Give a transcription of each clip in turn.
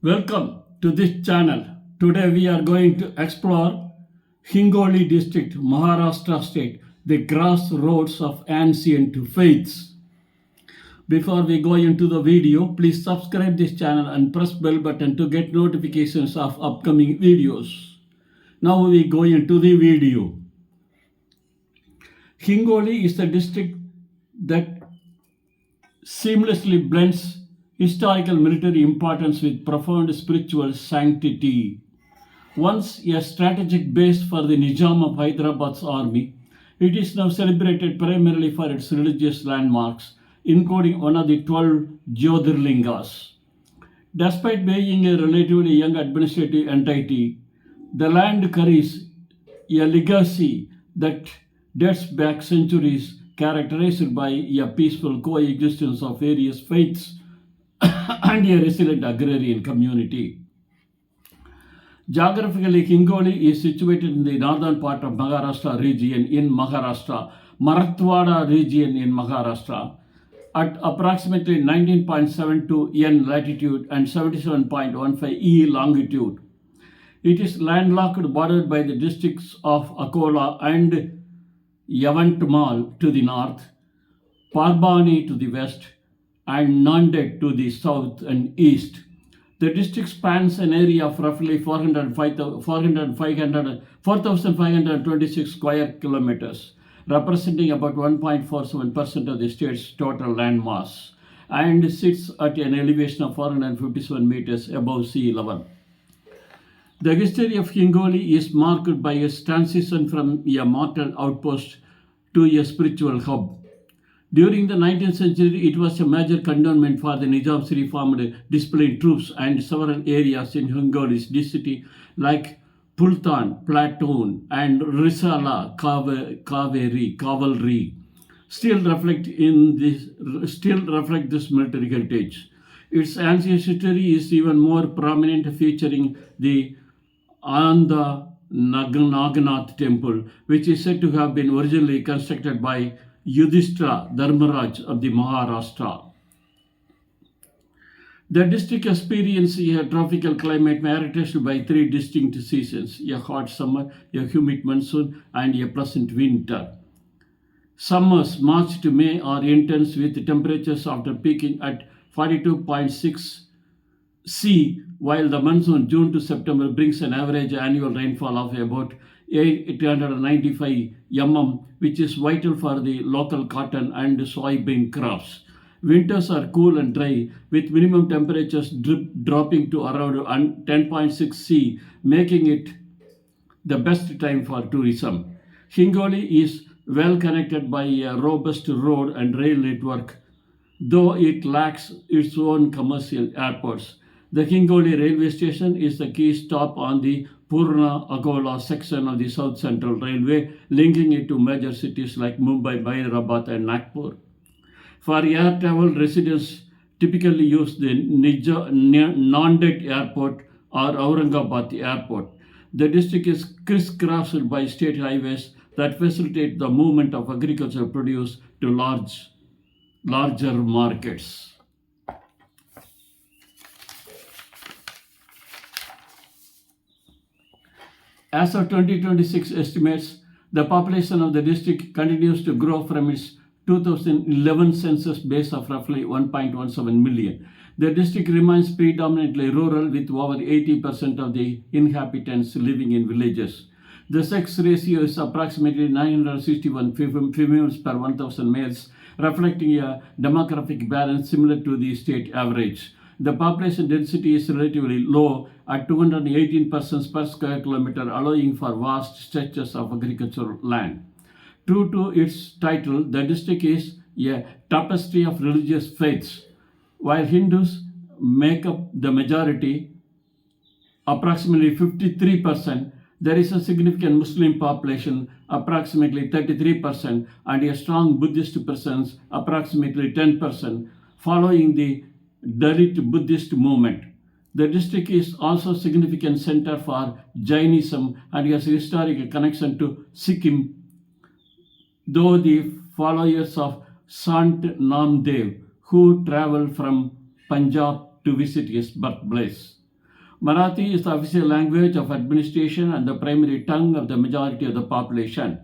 Welcome to this channel. Today we are going to explore Hingoli District, Maharashtra State, the Crossroads of Ancient Faiths. Before we go into the video, please subscribe this channel and press bell button to get notifications of upcoming videos. Now we go into the video. Hingoli is the district that seamlessly blends historical military importance with profound spiritual sanctity. Once a strategic base for the Nizam of Hyderabad's army, it is now celebrated primarily for its religious landmarks, including one of the 12 Jyotirlingas. Despite being a relatively young administrative entity, the land carries a legacy that dates back centuries, characterized by a peaceful coexistence of various faiths and a resilient agrarian community. Geographically, Hingoli is situated in the northern part of Maharashtra region in Maharashtra, Marathwada region in Maharashtra, at approximately 19.72 N latitude and 77.15 E longitude. It is landlocked, bordered by the districts of Akola and Yavantmal to the north, Parbhani to the west, and Nanded to the south and east. The district spans an area of roughly 4,526 square kilometers, representing about 1.47% of the state's total land mass, and sits at an elevation of 457 meters above sea level. The history of Hingoli is marked by its transition from a mortal outpost to a spiritual hub. During the 19th century, it was a major cantonment for the Nizam's reformed disciplined troops, and several areas in Hingoli's district like Pultan, Platoon, and Risala Cavalry still reflect this military heritage. Its ancient history is even more prominent, featuring the Anda Naganath temple, which is said to have been originally constructed by Yudhishthira Dharmaraj of the Maharashtra. The district experiences a tropical climate characterized by three distinct seasons: a hot summer, a humid monsoon, and a pleasant winter. Summers March to May are intense, with temperatures after peaking at 42.6 C, while the monsoon June to September brings an average annual rainfall of about 895 mm, which is vital for the local cotton and soybean crops. Winters are cool and dry, with minimum temperatures dropping to around 10.6 C, making it the best time for tourism. Hingoli is well connected by a robust road and rail network, though it lacks its own commercial airports. The Hingoli railway station is the key stop on the Purna-Akola section of the South Central Railway, linking it to major cities like Mumbai, Hyderabad, and Nagpur. For air travel, residents typically use the Nanded Airport or Aurangabad Airport. The district is crisscrossed by state highways that facilitate the movement of agricultural produce to larger markets. As of 2026 estimates, the population of the district continues to grow from its 2011 census base of roughly 1.17 million. The district remains predominantly rural, with over 80% of the inhabitants living in villages. The sex ratio is approximately 961 females per 1,000 males, reflecting a demographic balance similar to the state average. The population density is relatively low at 218 persons per square kilometer, allowing for vast stretches of agricultural land. True to its title, the district is a tapestry of religious faiths. While Hindus make up the majority, approximately 53%, there is a significant Muslim population, approximately 33%, and a strong Buddhist presence, approximately 10%, following the Dalit Buddhist movement. The district is also a significant center for Jainism and has a historical connection to Sikkim, though the followers of Sant Namdev, who traveled from Punjab to visit his birthplace. Marathi is the official language of administration and the primary tongue of the majority of the population.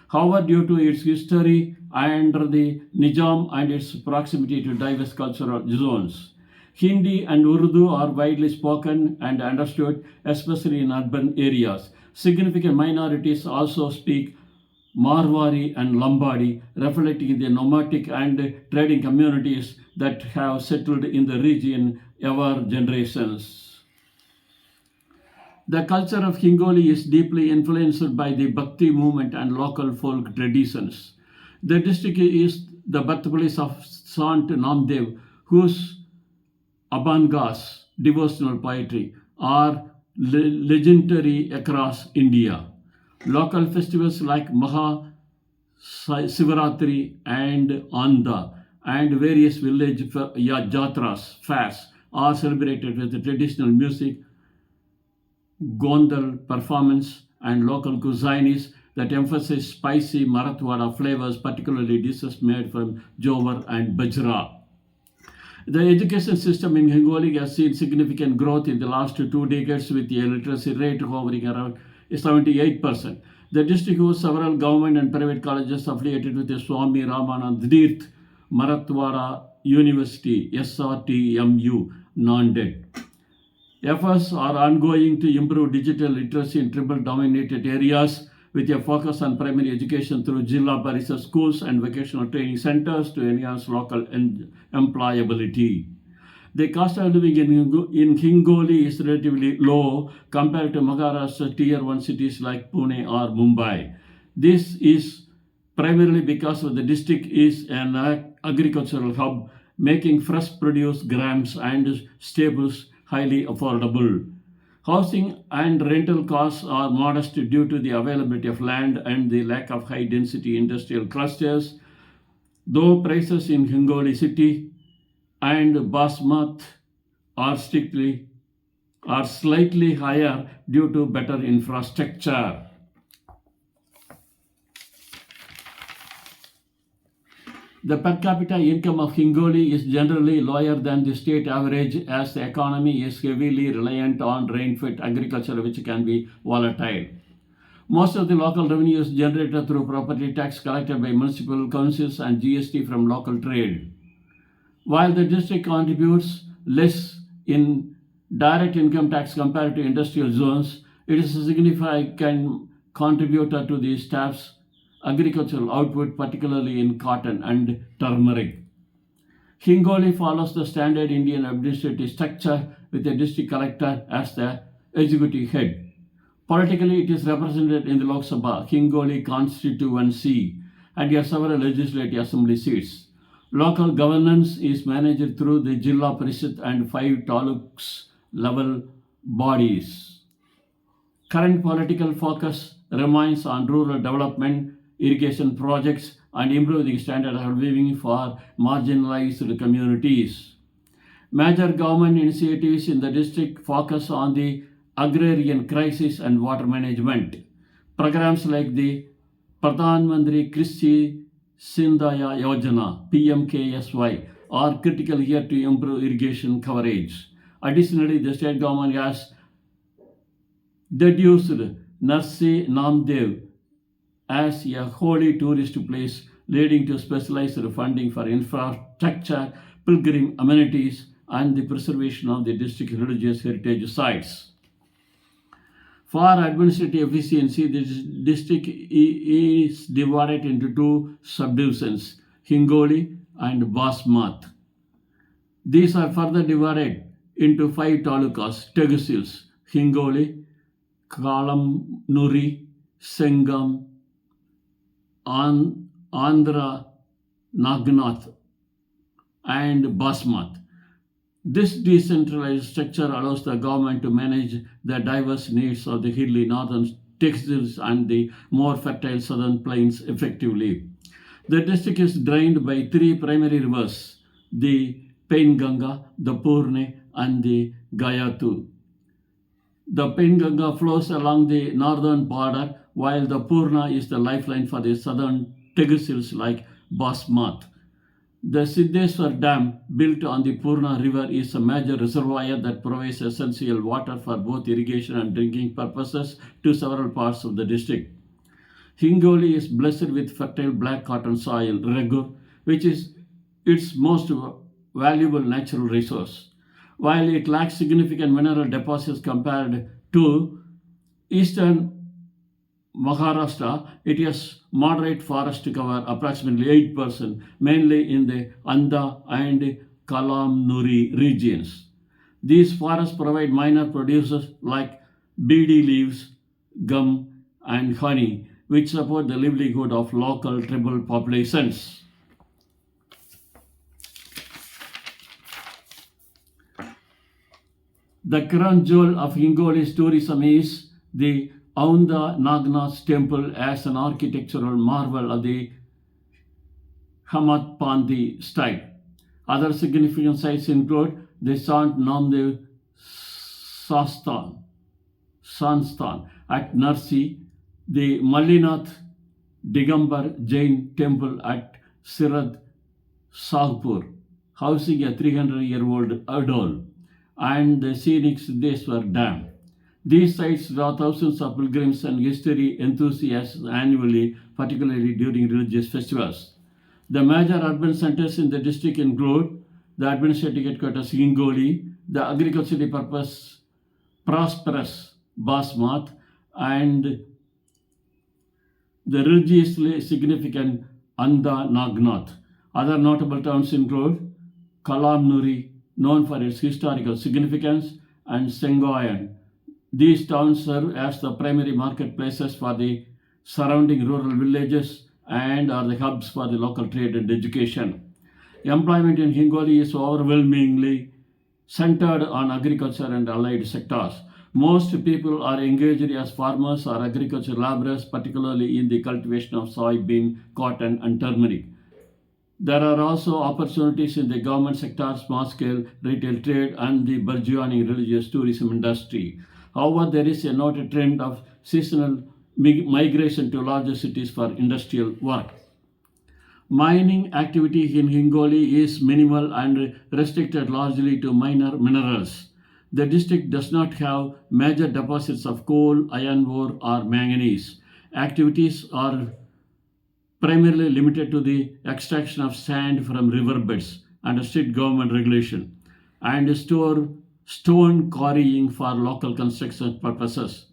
However, due to its history under the Nizam and its proximity to diverse cultural zones, Hindi and Urdu are widely spoken and understood, especially in urban areas. Significant minorities also speak Marwari and Lambadi, reflecting the nomadic and trading communities that have settled in the region over generations. The culture of Hingoli is deeply influenced by the Bhakti movement and local folk traditions. The district is the birthplace of Sant Namdev, whose Abangas, devotional poetry, are legendary across India. Local festivals like Maha Sivaratri and Anda and various village jatras, fairs are celebrated with traditional music, gondal performance, and local cuisines that emphasize spicy Marathwada flavors, particularly dishes made from jowar and bajra. The education system in Hingoli has seen significant growth in the last 2 decades, with the literacy rate hovering around 78%. The district hosts several government and private colleges affiliated with the Swami Ramanathan Tirth Marathwada University, SRTMU, Nanded. Efforts are ongoing to improve digital literacy in tribal-dominated areas, with a focus on primary education through Jilla Parishad schools and vocational training centers to enhance local employability. The cost of living in Hingoli is relatively low compared to Maharashtra Tier 1 cities like Pune or Mumbai. This is primarily because the district is an agricultural hub, making fresh produce, grams, and staples highly affordable. Housing and rental costs are modest due to the availability of land and the lack of high-density industrial clusters, though prices in Hingoli city and Basmat are slightly higher due to better infrastructure. The per capita income of Hingoli is generally lower than the state average, as the economy is heavily reliant on rain-fed agriculture, which can be volatile. Most of the local revenue is generated through property tax collected by municipal councils and GST from local trade. While the district contributes less in direct income tax compared to industrial zones, it is a significant contributor to the state's agricultural output, particularly in cotton and turmeric. Hingoli follows the standard Indian administrative structure with a district collector as the executive head. Politically, it is represented in the Lok Sabha, Hingoli constituency, and has several legislative assembly seats. Local governance is managed through the Jilla Parishad and 5 taluks level bodies. Current political focus remains on rural development, irrigation projects, and improving standard of living for marginalized communities. Major government initiatives in the district focus on the agrarian crisis and water management. Programs like the Pradhan Mantri Krishi Sindhaya Yojana (PMKSY) are critical here to improve irrigation coverage. Additionally, the state government has deduced Narsi Namdev as a holy tourist place, leading to specialized funding for infrastructure, pilgrim amenities, and the preservation of the district religious heritage sites. For administrative efficiency, the district is divided into 2 subdivisions, Hingoli and Basmat. These are further divided into 5 talukas, tehsils, Hingoli, Kalamnuri, Sengam, Andhra, Nagnath, and Basmat. This decentralized structure allows the government to manage the diverse needs of the hilly northern textiles and the more fertile southern plains effectively. The district is drained by 3 primary rivers, the Painganga, the Purne, and the Gayatu. The Painganga flows along the northern border, while the Purna is the lifeline for the southern tehsils like Basmat. The Siddheswar Dam, built on the Purna River, is a major reservoir that provides essential water for both irrigation and drinking purposes to several parts of the district. Hingoli is blessed with fertile black cotton soil, regur, which is its most valuable natural resource. While it lacks significant mineral deposits compared to eastern Maharashtra, it has moderate forest cover, approximately 8%, mainly in the Anda and Kalamnuri regions. These forests provide minor producers like beedi leaves, gum, and honey, which support the livelihood of local tribal populations. The crown jewel of Hingoli's tourism is the Aunda Nagnath temple as an architectural marvel of the Hamadpanthi style. Other significant sites include the Sant Namdev Sansthan at Narsi, the Mallinath Digambar Jain temple at Sirad Saghpur, housing a 300-year-old idol, and the scenic Siddheswar Dam. These sites draw thousands of pilgrims and history enthusiasts annually, particularly during religious festivals. The major urban centers in the district include the administrative headquarters Hingoli, the agriculturally prosperous Basmath, and the religiously significant Anda Nagnath. Other notable towns include Kalamnuri, known for its historical significance, and Sengoyan. These towns serve as the primary marketplaces for the surrounding rural villages and are the hubs for the local trade and education. Employment in Hingoli is overwhelmingly centered on agriculture and allied sectors. Most people are engaged as farmers or agriculture laborers, particularly in the cultivation of soybean, cotton, and turmeric. There are also opportunities in the government sector, small-scale retail trade, and the burgeoning religious tourism industry. However, there is a noted trend of seasonal migration to larger cities for industrial work. Mining activity in Hingoli is minimal and restricted largely to minor minerals. The district does not have major deposits of coal, iron ore, or manganese. Activities are primarily limited to the extraction of sand from riverbeds under strict government regulation and stone quarrying for local construction purposes.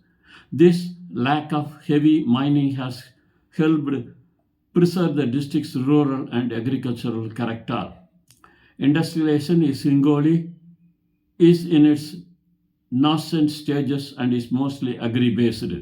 This lack of heavy mining has helped preserve the district's rural and agricultural character. Industrialization in Hingoli is in its nascent stages and is mostly agri-based.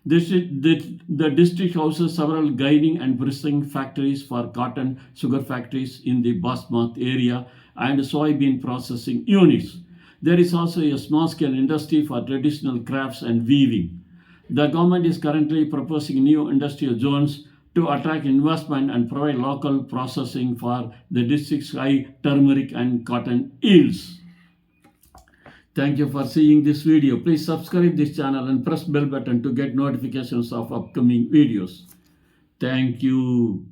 The district houses several grinding and pressing factories for cotton, sugar factories in the Basmath area, and soybean processing units. There is also a small-scale industry for traditional crafts and weaving. The government is currently proposing new industrial zones to attract investment and provide local processing for the district's high turmeric and cotton yields. Thank you for seeing this video. Please subscribe this channel and press bell button to get notifications of upcoming videos. Thank you.